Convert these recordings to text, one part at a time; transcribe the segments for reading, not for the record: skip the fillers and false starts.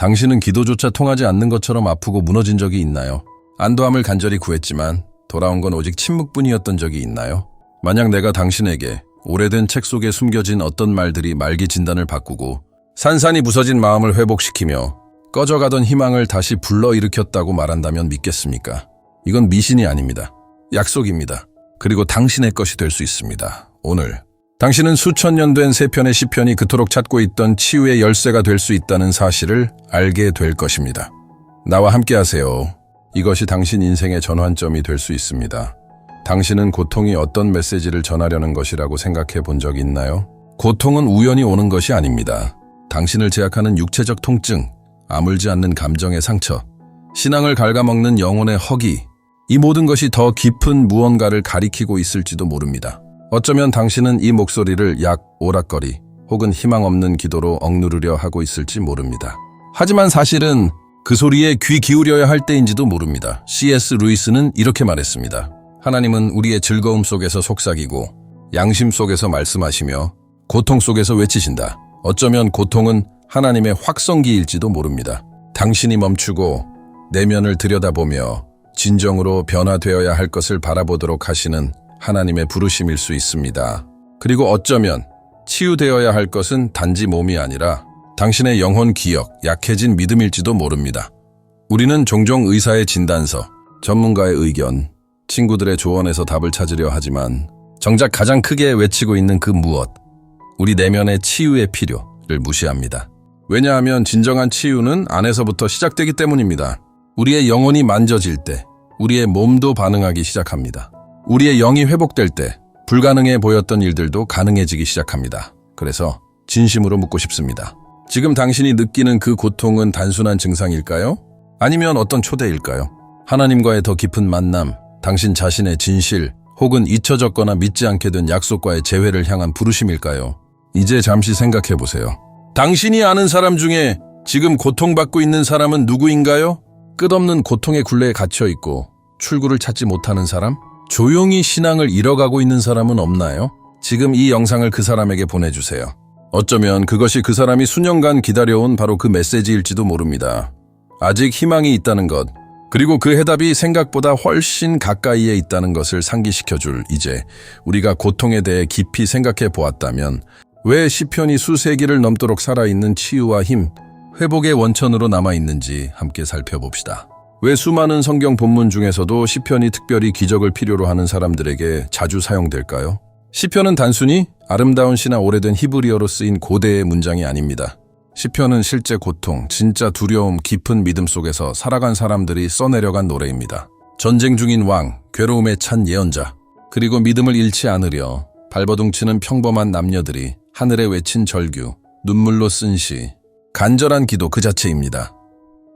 당신은 기도조차 통하지 않는 것처럼 아프고 무너진 적이 있나요? 안도함을 간절히 구했지만 돌아온 건 오직 침묵뿐이었던 적이 있나요? 만약 내가 당신에게 오래된 책 속에 숨겨진 어떤 말들이 말기 진단을 바꾸고 산산이 부서진 마음을 회복시키며 꺼져가던 희망을 다시 불러일으켰다고 말한다면 믿겠습니까? 이건 미신이 아닙니다. 약속입니다. 그리고 당신의 것이 될 수 있습니다. 오늘 당신은 수천 년 된 세 편의 시편이 그토록 찾고 있던 치유의 열쇠가 될 수 있다는 사실을 알게 될 것입니다. 나와 함께 하세요. 이것이 당신 인생의 전환점이 될 수 있습니다. 당신은 고통이 어떤 메시지를 전하려는 것이라고 생각해 본 적 있나요? 고통은 우연히 오는 것이 아닙니다. 당신을 제약하는 육체적 통증, 아물지 않는 감정의 상처, 신앙을 갉아먹는 영혼의 허기, 이 모든 것이 더 깊은 무언가를 가리키고 있을지도 모릅니다. 어쩌면 당신은 이 목소리를 약 오락거리 혹은 희망 없는 기도로 억누르려 하고 있을지 모릅니다. 하지만 사실은 그 소리에 귀 기울여야 할 때인지도 모릅니다. C.S. 루이스는 이렇게 말했습니다. 하나님은 우리의 즐거움 속에서 속삭이고 양심 속에서 말씀하시며 고통 속에서 외치신다. 어쩌면 고통은 하나님의 확성기일지도 모릅니다. 당신이 멈추고 내면을 들여다보며 진정으로 변화되어야 할 것을 바라보도록 하시는 하나님의 부르심일 수 있습니다. 그리고 어쩌면 치유되어야 할 것은 단지 몸이 아니라 당신의 영혼 기억, 약해진 믿음일지도 모릅니다. 우리는 종종 의사의 진단서, 전문가의 의견, 친구들의 조언에서 답을 찾으려 하지만 정작 가장 크게 외치고 있는 그 무엇, 우리 내면의 치유의 필요를 무시합니다. 왜냐하면 진정한 치유는 안에서부터 시작되기 때문입니다. 우리의 영혼이 만져질 때 우리의 몸도 반응하기 시작합니다. 우리의 영이 회복될 때 불가능해 보였던 일들도 가능해지기 시작합니다. 그래서 진심으로 묻고 싶습니다. 지금 당신이 느끼는 그 고통은 단순한 증상일까요? 아니면 어떤 초대일까요? 하나님과의 더 깊은 만남, 당신 자신의 진실, 혹은 잊혀졌거나 믿지 않게 된 약속과의 재회를 향한 부르심일까요? 이제 잠시 생각해 보세요. 당신이 아는 사람 중에 지금 고통받고 있는 사람은 누구인가요? 끝없는 고통의 굴레에 갇혀있고 출구를 찾지 못하는 사람? 조용히 신앙을 잃어가고 있는 사람은 없나요? 지금 이 영상을 그 사람에게 보내주세요. 어쩌면 그것이 그 사람이 수년간 기다려온 바로 그 메시지일지도 모릅니다. 아직 희망이 있다는 것, 그리고 그 해답이 생각보다 훨씬 가까이에 있다는 것을 상기시켜줄 이제 우리가 고통에 대해 깊이 생각해 보았다면 왜 시편이 수세기를 넘도록 살아있는 치유와 힘, 회복의 원천으로 남아있는지 함께 살펴봅시다. 왜 수많은 성경 본문 중에서도 시편이 특별히 기적을 필요로 하는 사람들에게 자주 사용될까요? 시편은 단순히 아름다운 시나 오래된 히브리어로 쓰인 고대의 문장이 아닙니다. 시편은 실제 고통, 진짜 두려움, 깊은 믿음 속에서 살아간 사람들이 써내려간 노래입니다. 전쟁 중인 왕, 괴로움에 찬 예언자, 그리고 믿음을 잃지 않으려 발버둥치는 평범한 남녀들이 하늘에 외친 절규, 눈물로 쓴 시, 간절한 기도 그 자체입니다.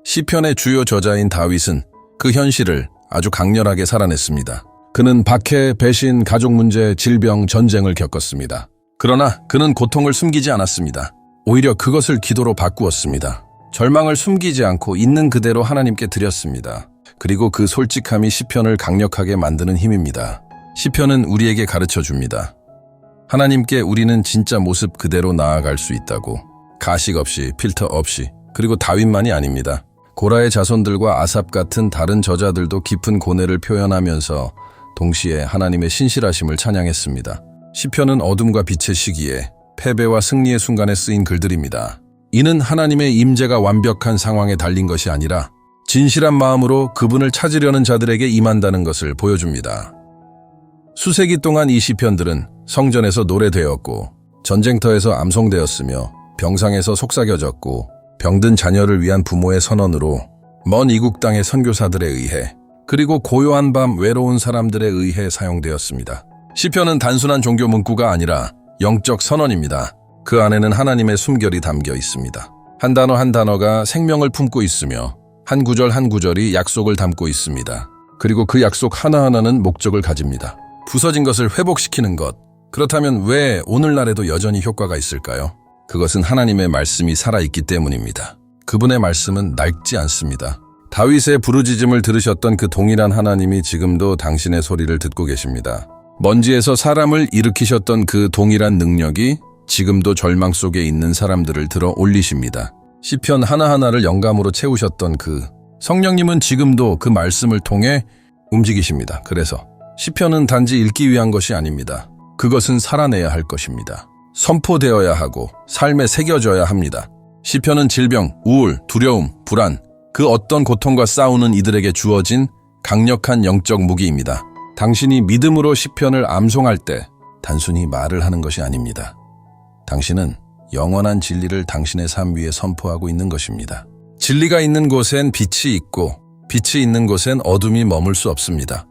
시편의 주요 저자인 다윗은 그 현실을 아주 강렬하게 살아냈습니다. 그는 박해, 배신, 가족 문제, 질병, 전쟁을 겪었습니다. 그러나 그는 고통을 숨기지 않았습니다. 오히려 그것을 기도로 바꾸었습니다. 절망을 숨기지 않고 있는 그대로 하나님께 드렸습니다. 그리고 그 솔직함이 시편을 강력하게 만드는 힘입니다. 시편은 우리에게 가르쳐줍니다. 하나님께 우리는 진짜 모습 그대로 나아갈 수 있다고. 가식 없이, 필터 없이, 그리고 다윗만이 아닙니다. 고라의 자손들과 아삽 같은 다른 저자들도 깊은 고뇌를 표현하면서 동시에 하나님의 신실하심을 찬양했습니다. 시편은 어둠과 빛의 시기에 패배와 승리의 순간에 쓰인 글들입니다. 이는 하나님의 임재가 완벽한 상황에 달린 것이 아니라 진실한 마음으로 그분을 찾으려는 자들에게 임한다는 것을 보여줍니다. 수세기 동안 이 시편들은 성전에서 노래되었고 전쟁터에서 암송되었으며 병상에서 속삭여졌고 병든 자녀를 위한 부모의 선언으로 먼 이국 땅의 선교사들에 의해 그리고 고요한 밤 외로운 사람들에 의해 사용되었습니다. 시편은 단순한 종교 문구가 아니라 영적 선언입니다. 그 안에는 하나님의 숨결이 담겨 있습니다. 한 단어 한 단어가 생명을 품고 있으며 한 구절 한 구절이 약속을 담고 있습니다. 그리고 그 약속 하나하나는 목적을 가집니다. 부서진 것을 회복시키는 것. 그렇다면 왜 오늘날에도 여전히 효과가 있을까요? 그것은 하나님의 말씀이 살아있기 때문입니다. 그분의 말씀은 낡지 않습니다. 다윗의 부르짖음을 들으셨던 그 동일한 하나님이 지금도 당신의 소리를 듣고 계십니다. 먼지에서 사람을 일으키셨던 그 동일한 능력이 지금도 절망 속에 있는 사람들을 들어 올리십니다. 시편 하나하나를 영감으로 채우셨던 그 성령님은 지금도 그 말씀을 통해 움직이십니다. 그래서 시편은 단지 읽기 위한 것이 아닙니다. 그것은 살아내야 할 것입니다. 선포되어야 하고 삶에 새겨져야 합니다. 시편은 질병, 우울, 두려움, 불안, 그 어떤 고통과 싸우는 이들에게 주어진 강력한 영적 무기입니다. 당신이 믿음으로 시편을 암송할 때 단순히 말을 하는 것이 아닙니다. 당신은 영원한 진리를 당신의 삶 위에 선포하고 있는 것입니다. 진리가 있는 곳엔 빛이 있고 빛이 있는 곳엔 어둠이 머물 수 없습니다.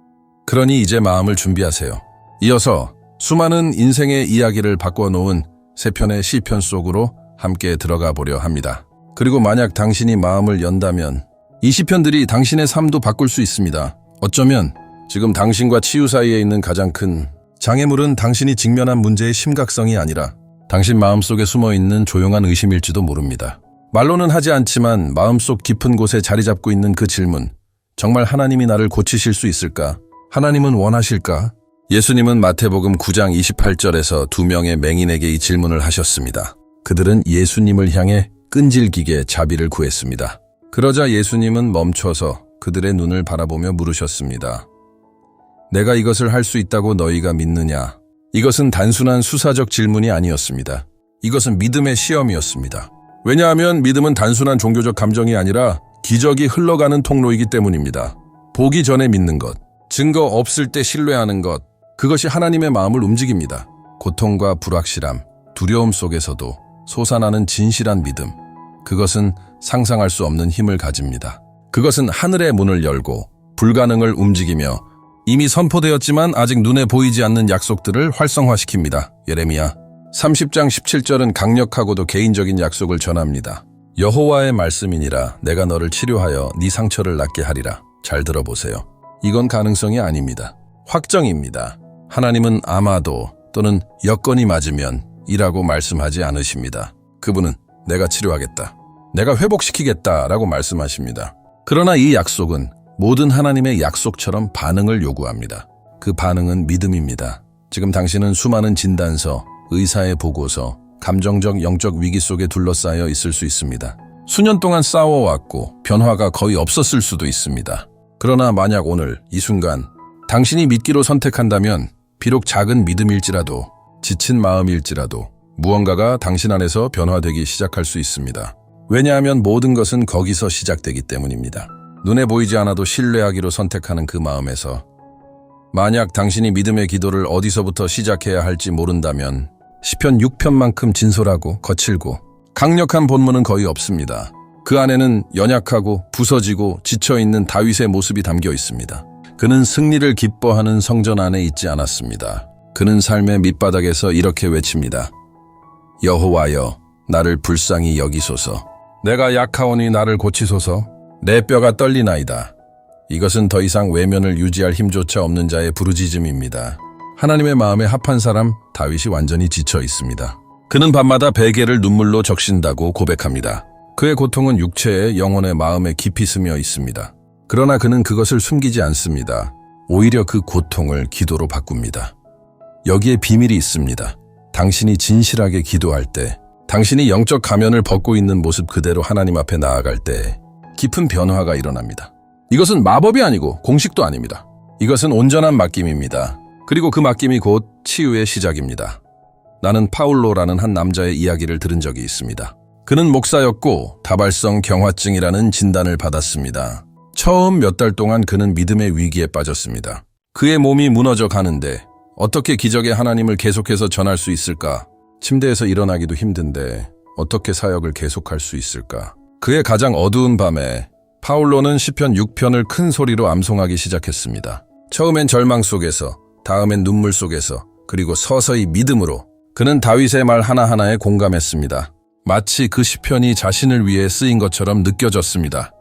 그러니 이제 마음을 준비하세요. 이어서 수많은 인생의 이야기를 바꿔놓은 세 편의 시편 속으로 함께 들어가 보려 합니다. 그리고 만약 당신이 마음을 연다면 이 시편들이 당신의 삶도 바꿀 수 있습니다. 어쩌면 지금 당신과 치유 사이에 있는 가장 큰 장애물은 당신이 직면한 문제의 심각성이 아니라 당신 마음속에 숨어있는 조용한 의심일지도 모릅니다. 말로는 하지 않지만 마음속 깊은 곳에 자리 잡고 있는 그 질문, 정말 하나님이 나를 고치실 수 있을까? 하나님은 원하실까? 예수님은 마태복음 9장 28절에서 두 명의 맹인에게 이 질문을 하셨습니다. 그들은 예수님을 향해 끈질기게 자비를 구했습니다. 그러자 예수님은 멈춰서 그들의 눈을 바라보며 물으셨습니다. 내가 이것을 할 수 있다고 너희가 믿느냐? 이것은 단순한 수사적 질문이 아니었습니다. 이것은 믿음의 시험이었습니다. 왜냐하면 믿음은 단순한 종교적 감정이 아니라 기적이 흘러가는 통로이기 때문입니다. 보기 전에 믿는 것, 증거 없을 때 신뢰하는 것, 그것이 하나님의 마음을 움직입니다. 고통과 불확실함, 두려움 속에서도 솟아나는 진실한 믿음, 그것은 상상할 수 없는 힘을 가집니다. 그것은 하늘의 문을 열고 불가능을 움직이며 이미 선포되었지만 아직 눈에 보이지 않는 약속들을 활성화시킵니다. 예레미야 30장 17절은 강력하고도 개인적인 약속을 전합니다. 여호와의 말씀이니라 내가 너를 치료하여 네 상처를 낫게 하리라. 잘 들어보세요. 이건 가능성이 아닙니다. 확정입니다. 하나님은 아마도 또는 여건이 맞으면 이라고 말씀하지 않으십니다. 그분은 내가 치료하겠다, 내가 회복시키겠다라고 말씀하십니다. 그러나 이 약속은 모든 하나님의 약속처럼 반응을 요구합니다. 그 반응은 믿음입니다. 지금 당신은 수많은 진단서, 의사의 보고서, 감정적 영적 위기 속에 둘러싸여 있을 수 있습니다. 수년 동안 싸워왔고 변화가 거의 없었을 수도 있습니다. 그러나 만약 오늘 이 순간 당신이 믿기로 선택한다면 비록 작은 믿음일지라도 지친 마음일지라도 무언가가 당신 안에서 변화되기 시작할 수 있습니다. 왜냐하면 모든 것은 거기서 시작되기 때문입니다. 눈에 보이지 않아도 신뢰하기로 선택하는 그 마음에서 만약 당신이 믿음의 기도를 어디서부터 시작해야 할지 모른다면 시편 6편만큼 진솔하고 거칠고 강력한 본문은 거의 없습니다. 그 안에는 연약하고 부서지고 지쳐있는 다윗의 모습이 담겨 있습니다. 그는 승리를 기뻐하는 성전 안에 있지 않았습니다. 그는 삶의 밑바닥에서 이렇게 외칩니다. 여호와여, 나를 불쌍히 여기소서. 내가 약하오니 나를 고치소서. 내 뼈가 떨리나이다. 이것은 더 이상 외면을 유지할 힘조차 없는 자의 부르짖음입니다. 하나님의 마음에 합한 사람 다윗이 완전히 지쳐 있습니다. 그는 밤마다 베개를 눈물로 적신다고 고백합니다. 그의 고통은 육체에, 영혼의, 마음에 깊이 스며 있습니다. 그러나 그는 그것을 숨기지 않습니다. 오히려 그 고통을 기도로 바꿉니다. 여기에 비밀이 있습니다. 당신이 진실하게 기도할 때, 당신이 영적 가면을 벗고 있는 모습 그대로 하나님 앞에 나아갈 때 깊은 변화가 일어납니다. 이것은 마법이 아니고 공식도 아닙니다. 이것은 온전한 맡김입니다. 그리고 그 맡김이 곧 치유의 시작입니다. 나는 파울로라는 한 남자의 이야기를 들은 적이 있습니다. 그는 목사였고 다발성 경화증이라는 진단을 받았습니다. 처음 몇 달 동안 그는 믿음의 위기에 빠졌습니다. 그의 몸이 무너져 가는데 어떻게 기적의 하나님을 계속해서 전할 수 있을까? 침대에서 일어나기도 힘든데 어떻게 사역을 계속할 수 있을까? 그의 가장 어두운 밤에 파울로는 시편 6편을 큰 소리로 암송하기 시작했습니다. 처음엔 절망 속에서, 다음엔 눈물 속에서, 그리고 서서히 믿음으로 그는 다윗의 말 하나하나에 공감했습니다. 마치 그 시편이 자신을 위해 쓰인 것처럼 느껴졌습니다.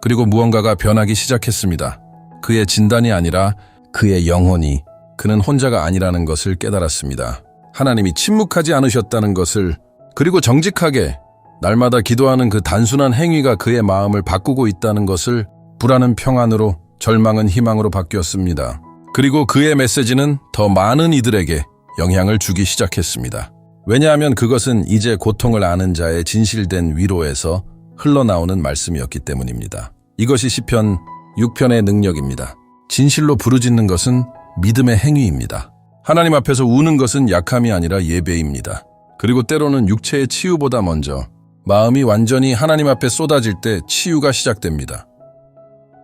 그리고 무언가가 변하기 시작했습니다. 그의 진단이 아니라 그의 영혼이, 그는 혼자가 아니라는 것을 깨달았습니다. 하나님이 침묵하지 않으셨다는 것을, 그리고 정직하게 날마다 기도하는 그 단순한 행위가 그의 마음을 바꾸고 있다는 것을, 불안은 평안으로, 절망은 희망으로 바뀌었습니다. 그리고 그의 메시지는 더 많은 이들에게 영향을 주기 시작했습니다. 왜냐하면 그것은 이제 고통을 아는 자의 진실된 위로에서 흘러나오는 말씀이었기 때문입니다. 이것이 시편 6편의 능력입니다. 진실로 부르짖는 것은 믿음의 행위입니다. 하나님 앞에서 우는 것은 약함이 아니라 예배입니다. 그리고 때로는 육체의 치유보다 먼저 마음이 완전히 하나님 앞에 쏟아질 때 치유가 시작됩니다.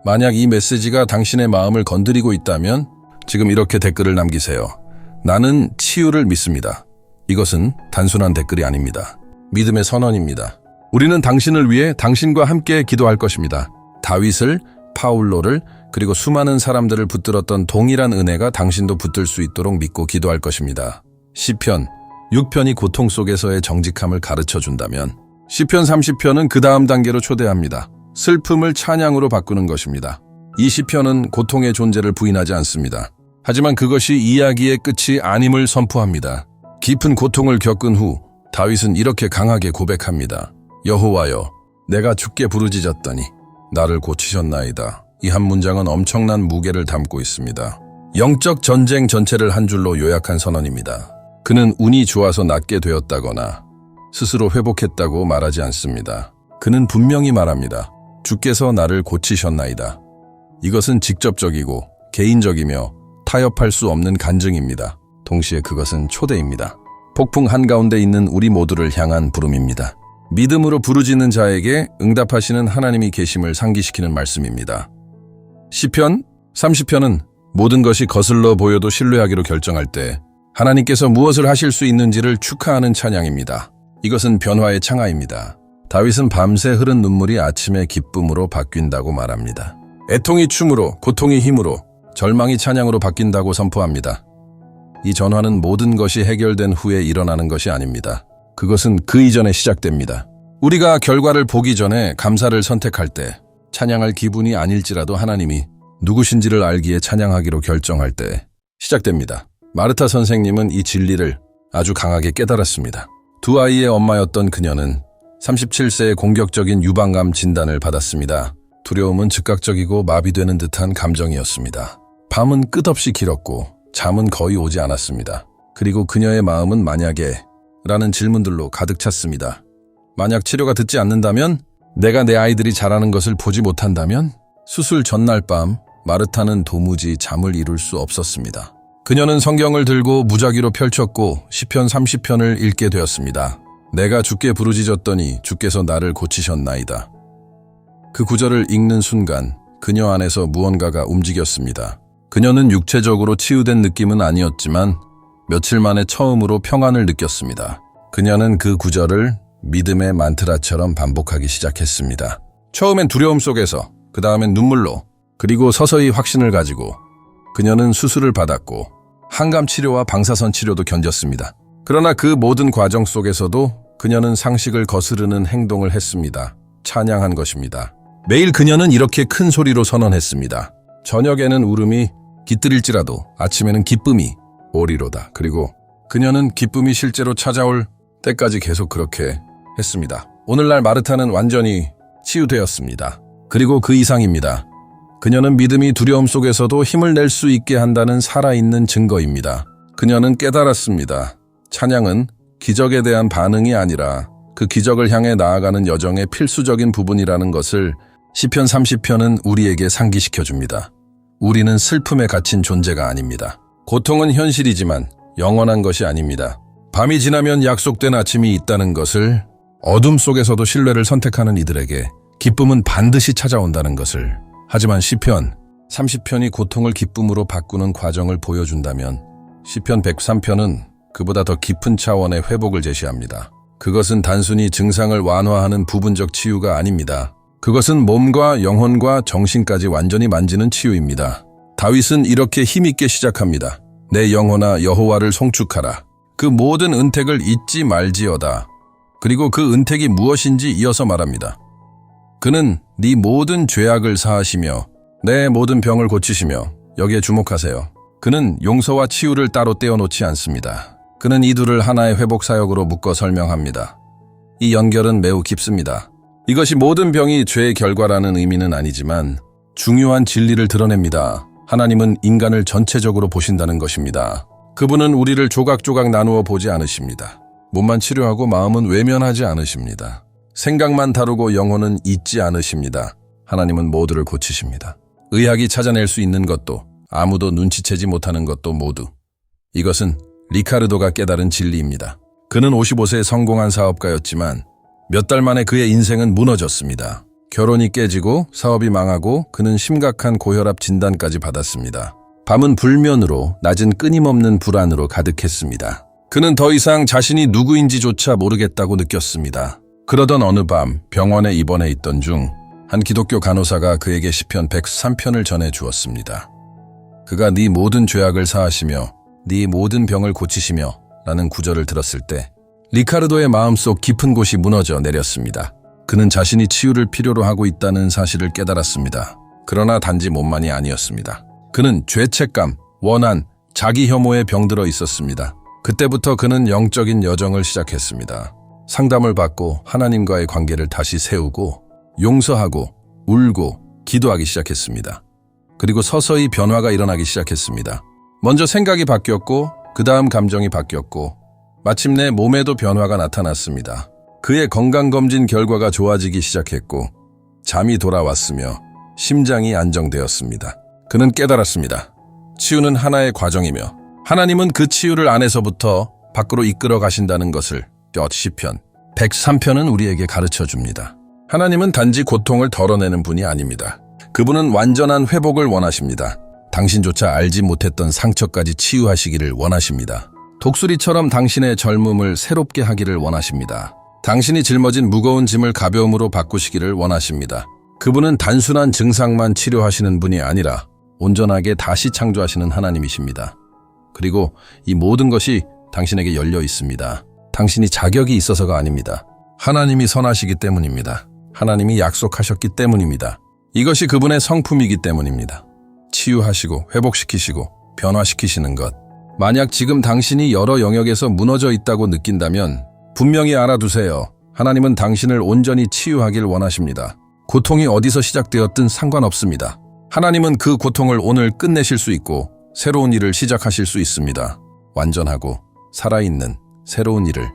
만약 이 메시지가 당신의 마음을 건드리고 있다면 지금 이렇게 댓글을 남기세요. 나는 치유를 믿습니다. 이것은 단순한 댓글이 아닙니다. 믿음의 선언입니다. 우리는 당신을 위해 당신과 함께 기도할 것입니다. 다윗을, 파울로를, 그리고 수많은 사람들을 붙들었던 동일한 은혜가 당신도 붙들 수 있도록 믿고 기도할 것입니다. 시편 6편이 고통 속에서의 정직함을 가르쳐 준다면 시편 30편은 그 다음 단계로 초대합니다. 슬픔을 찬양으로 바꾸는 것입니다. 이 시편은 고통의 존재를 부인하지 않습니다. 하지만 그것이 이야기의 끝이 아님을 선포합니다. 깊은 고통을 겪은 후 다윗은 이렇게 강하게 고백합니다. 여호와여, 내가 주께 부르짖었더니 나를 고치셨나이다. 이 한 문장은 엄청난 무게를 담고 있습니다. 영적 전쟁 전체를 한 줄로 요약한 선언입니다. 그는 운이 좋아서 낫게 되었다거나 스스로 회복했다고 말하지 않습니다. 그는 분명히 말합니다. 주께서 나를 고치셨나이다. 이것은 직접적이고 개인적이며 타협할 수 없는 간증입니다. 동시에 그것은 초대입니다. 폭풍 한가운데 있는 우리 모두를 향한 부름입니다. 믿음으로 부르짖는 자에게 응답하시는 하나님이 계심을 상기시키는 말씀입니다. 시편 30편은 모든 것이 거슬러 보여도 신뢰하기로 결정할 때 하나님께서 무엇을 하실 수 있는지를 축하하는 찬양입니다. 이것은 변화의 창하입니다. 다윗은 밤새 흐른 눈물이 아침의 기쁨으로 바뀐다고 말합니다. 애통이 춤으로, 고통이 힘으로, 절망이 찬양으로 바뀐다고 선포합니다. 이 전환은 모든 것이 해결된 후에 일어나는 것이 아닙니다. 그것은 그 이전에 시작됩니다. 우리가 결과를 보기 전에 감사를 선택할 때, 찬양할 기분이 아닐지라도 하나님이 누구신지를 알기에 찬양하기로 결정할 때 시작됩니다. 마르타 선생님은 이 진리를 아주 강하게 깨달았습니다. 두 아이의 엄마였던 그녀는 37세에 공격적인 유방암 진단을 받았습니다. 두려움은 즉각적이고 마비되는 듯한 감정이었습니다. 밤은 끝없이 길었고 잠은 거의 오지 않았습니다. 그리고 그녀의 마음은 만약에 라는 질문들로 가득 찼습니다. 만약 치료가 듣지 않는다면? 내가 내 아이들이 자라는 것을 보지 못한다면? 수술 전날 밤 마르타는 도무지 잠을 이룰 수 없었습니다. 그녀는 성경을 들고 무작위로 펼쳤고 시편 30편을 읽게 되었습니다. 내가 주께 부르짖었더니 주께서 나를 고치셨나이다. 그 구절을 읽는 순간 그녀 안에서 무언가가 움직였습니다. 그녀는 육체적으로 치유된 느낌은 아니었지만 며칠 만에 처음으로 평안을 느꼈습니다. 그녀는 그 구절을 믿음의 만트라처럼 반복하기 시작했습니다. 처음엔 두려움 속에서, 그 다음엔 눈물로, 그리고 서서히 확신을 가지고 그녀는 수술을 받았고 항암 치료와 방사선 치료도 견뎠습니다. 그러나 그 모든 과정 속에서도 그녀는 상식을 거스르는 행동을 했습니다. 찬양한 것입니다. 매일 그녀는 이렇게 큰 소리로 선언했습니다. 저녁에는 울음이 깃들일지라도 아침에는 기쁨이 오리로다. 그리고 그녀는 기쁨이 실제로 찾아올 때까지 계속 그렇게 했습니다. 오늘날 마르타는 완전히 치유되었습니다. 그리고 그 이상입니다. 그녀는 믿음이 두려움 속에서도 힘을 낼 수 있게 한다는 살아있는 증거입니다. 그녀는 깨달았습니다. 찬양은 기적에 대한 반응이 아니라 그 기적을 향해 나아가는 여정의 필수적인 부분이라는 것을 시편 30편은 우리에게 상기시켜줍니다. 우리는 슬픔에 갇힌 존재가 아닙니다. 고통은 현실이지만 영원한 것이 아닙니다. 밤이 지나면 약속된 아침이 있다는 것을, 어둠 속에서도 신뢰를 선택하는 이들에게 기쁨은 반드시 찾아온다는 것을. 하지만 시편 30편이 고통을 기쁨으로 바꾸는 과정을 보여준다면 시편 103편은 그보다 더 깊은 차원의 회복을 제시합니다. 그것은 단순히 증상을 완화하는 부분적 치유가 아닙니다. 그것은 몸과 영혼과 정신까지 완전히 만지는 치유입니다. 다윗은 이렇게 힘있게 시작합니다. 내 영혼아 여호와를 송축하라. 그 모든 은택을 잊지 말지어다. 그리고 그 은택이 무엇인지 이어서 말합니다. 그는 네 모든 죄악을 사하시며 내 모든 병을 고치시며, 여기에 주목하세요. 그는 용서와 치유를 따로 떼어놓지 않습니다. 그는 이 둘을 하나의 회복 사역으로 묶어 설명합니다. 이 연결은 매우 깊습니다. 이것이 모든 병이 죄의 결과라는 의미는 아니지만 중요한 진리를 드러냅니다. 하나님은 인간을 전체적으로 보신다는 것입니다. 그분은 우리를 조각조각 나누어 보지 않으십니다. 몸만 치료하고 마음은 외면하지 않으십니다. 생각만 다루고 영혼은 잊지 않으십니다. 하나님은 모두를 고치십니다. 의학이 찾아낼 수 있는 것도 아무도 눈치채지 못하는 것도 모두. 이것은 리카르도가 깨달은 진리입니다. 그는 55세에 성공한 사업가였지만 몇 달 만에 그의 인생은 무너졌습니다. 결혼이 깨지고 사업이 망하고 그는 심각한 고혈압 진단까지 받았습니다. 밤은 불면으로 낮은 끊임없는 불안으로 가득했습니다. 그는 더 이상 자신이 누구인지조차 모르겠다고 느꼈습니다. 그러던 어느 밤 병원에 입원해 있던 중 한 기독교 간호사가 그에게 시편 103편을 전해 주었습니다. 그가 네 모든 죄악을 사하시며 네 모든 병을 고치시며 라는 구절을 들었을 때 리카르도의 마음속 깊은 곳이 무너져 내렸습니다. 그는 자신이 치유를 필요로 하고 있다는 사실을 깨달았습니다. 그러나 단지 몸만이 아니었습니다. 그는 죄책감, 원한, 자기 혐오에 병들어 있었습니다. 그때부터 그는 영적인 여정을 시작했습니다. 상담을 받고 하나님과의 관계를 다시 세우고 용서하고 울고 기도하기 시작했습니다. 그리고 서서히 변화가 일어나기 시작했습니다. 먼저 생각이 바뀌었고 그 다음 감정이 바뀌었고 마침내 몸에도 변화가 나타났습니다. 그의 건강검진 결과가 좋아지기 시작했고 잠이 돌아왔으며 심장이 안정되었습니다. 그는 깨달았습니다. 치유는 하나의 과정이며 하나님은 그 치유를 안에서부터 밖으로 이끌어 가신다는 것을 시편 103편은 우리에게 가르쳐 줍니다. 하나님은 단지 고통을 덜어내는 분이 아닙니다. 그분은 완전한 회복을 원하십니다. 당신조차 알지 못했던 상처까지 치유하시기를 원하십니다. 독수리처럼 당신의 젊음을 새롭게 하기를 원하십니다. 당신이 짊어진 무거운 짐을 가벼움으로 바꾸시기를 원하십니다. 그분은 단순한 증상만 치료하시는 분이 아니라 온전하게 다시 창조하시는 하나님이십니다. 그리고 이 모든 것이 당신에게 열려 있습니다. 당신이 자격이 있어서가 아닙니다. 하나님이 선하시기 때문입니다. 하나님이 약속하셨기 때문입니다. 이것이 그분의 성품이기 때문입니다. 치유하시고 회복시키시고 변화시키시는 것. 만약 지금 당신이 여러 영역에서 무너져 있다고 느낀다면 분명히 알아두세요. 하나님은 당신을 온전히 치유하길 원하십니다. 고통이 어디서 시작되었든 상관없습니다. 하나님은 그 고통을 오늘 끝내실 수 있고 새로운 일을 시작하실 수 있습니다. 완전하고 살아있는 새로운 일을.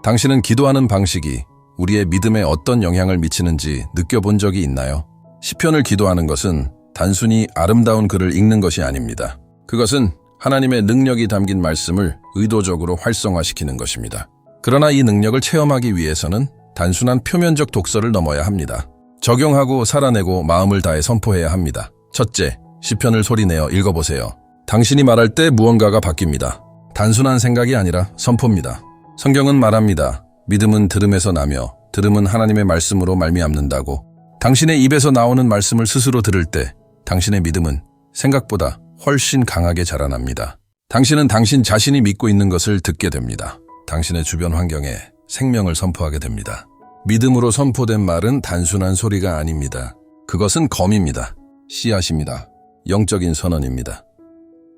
당신은 기도하는 방식이 우리의 믿음에 어떤 영향을 미치는지 느껴본 적이 있나요? 시편을 기도하는 것은 단순히 아름다운 글을 읽는 것이 아닙니다. 그것은 하나님의 능력이 담긴 말씀을 의도적으로 활성화시키는 것입니다. 그러나 이 능력을 체험하기 위해서는 단순한 표면적 독서를 넘어야 합니다. 적용하고 살아내고 마음을 다해 선포해야 합니다. 첫째, 시편을 소리내어 읽어보세요. 당신이 말할 때 무언가가 바뀝니다. 단순한 생각이 아니라 선포입니다. 성경은 말합니다. 믿음은 들음에서 나며 들음은 하나님의 말씀으로 말미암는다고. 당신의 입에서 나오는 말씀을 스스로 들을 때 당신의 믿음은 생각보다 훨씬 강하게 자라납니다. 당신은 당신 자신이 믿고 있는 것을 듣게 됩니다. 당신의 주변 환경에 생명을 선포하게 됩니다. 믿음으로 선포된 말은 단순한 소리가 아닙니다. 그것은 검입니다. 씨앗입니다. 영적인 선언입니다.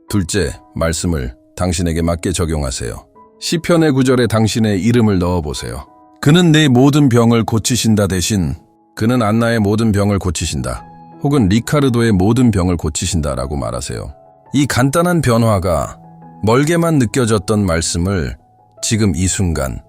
둘째, 말씀을 당신에게 맞게 적용하세요. 시편의 구절에 당신의 이름을 넣어보세요. 그는 내 모든 병을 고치신다 대신 그는 안나의 모든 병을 고치신다. 혹은 리카르도의 모든 병을 고치신다라고 말하세요. 이 간단한 변화가 멀게만 느껴졌던 말씀을 지금 이 순간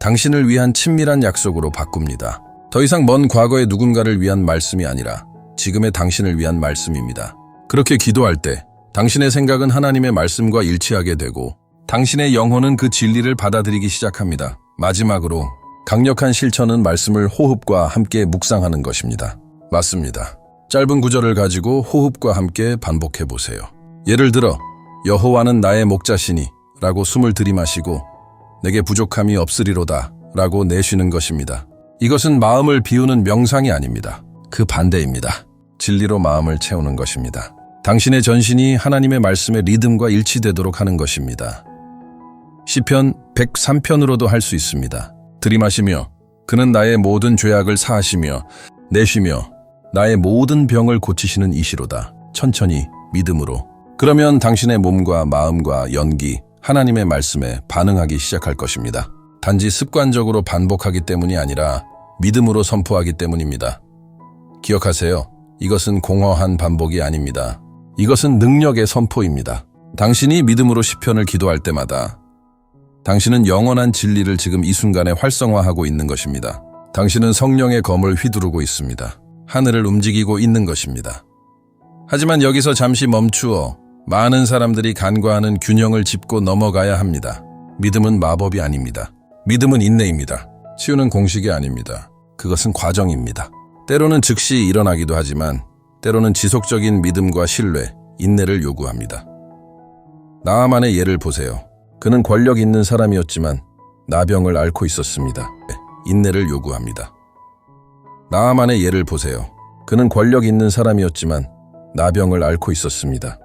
당신을 위한 친밀한 약속으로 바꿉니다. 더 이상 먼 과거의 누군가를 위한 말씀이 아니라 지금의 당신을 위한 말씀입니다. 그렇게 기도할 때 당신의 생각은 하나님의 말씀과 일치하게 되고 당신의 영혼은 그 진리를 받아들이기 시작합니다. 마지막으로 강력한 실천은 말씀을 호흡과 함께 묵상하는 것입니다. 맞습니다. 짧은 구절을 가지고 호흡과 함께 반복해 보세요. 예를 들어 여호와는 나의 목자시니 라고 숨을 들이마시고 내게 부족함이 없으리로다 라고 내쉬는 것입니다. 이것은 마음을 비우는 명상이 아닙니다. 그 반대입니다. 진리로 마음을 채우는 것입니다. 당신의 전신이 하나님의 말씀의 리듬과 일치되도록 하는 것입니다. 시편 103편으로도 할 수 있습니다. 들이마시며 그는 나의 모든 죄악을 사하시며 내쉬며 나의 모든 병을 고치시는 이시로다. 천천히 믿음으로. 그러면 당신의 몸과 마음과 연기, 하나님의 말씀에 반응하기 시작할 것입니다. 단지 습관적으로 반복하기 때문이 아니라 믿음으로 선포하기 때문입니다. 기억하세요. 이것은 공허한 반복이 아닙니다. 이것은 능력의 선포입니다. 당신이 믿음으로 시편을 기도할 때마다 당신은 영원한 진리를 지금 이 순간에 활성화하고 있는 것입니다. 당신은 성령의 검을 휘두르고 있습니다. 하늘을 움직이고 있는 것입니다. 하지만 여기서 잠시 멈추어 많은 사람들이 간과하는 균형을 짚고 넘어가야 합니다. 믿음은 마법이 아닙니다. 믿음은 인내입니다. 치유는 공식이 아닙니다. 그것은 과정입니다. 때로는 즉시 일어나기도 하지만 때로는 지속적인 믿음과 신뢰, 인내를 요구합니다. 나아만의 예를 보세요. 그는 권력 있는 사람이었지만 나병을 앓고 있었습니다. 인내를 요구합니다. 나아만의 예를 보세요. 그는 권력 있는 사람이었지만 나병을 앓고 있었습니다.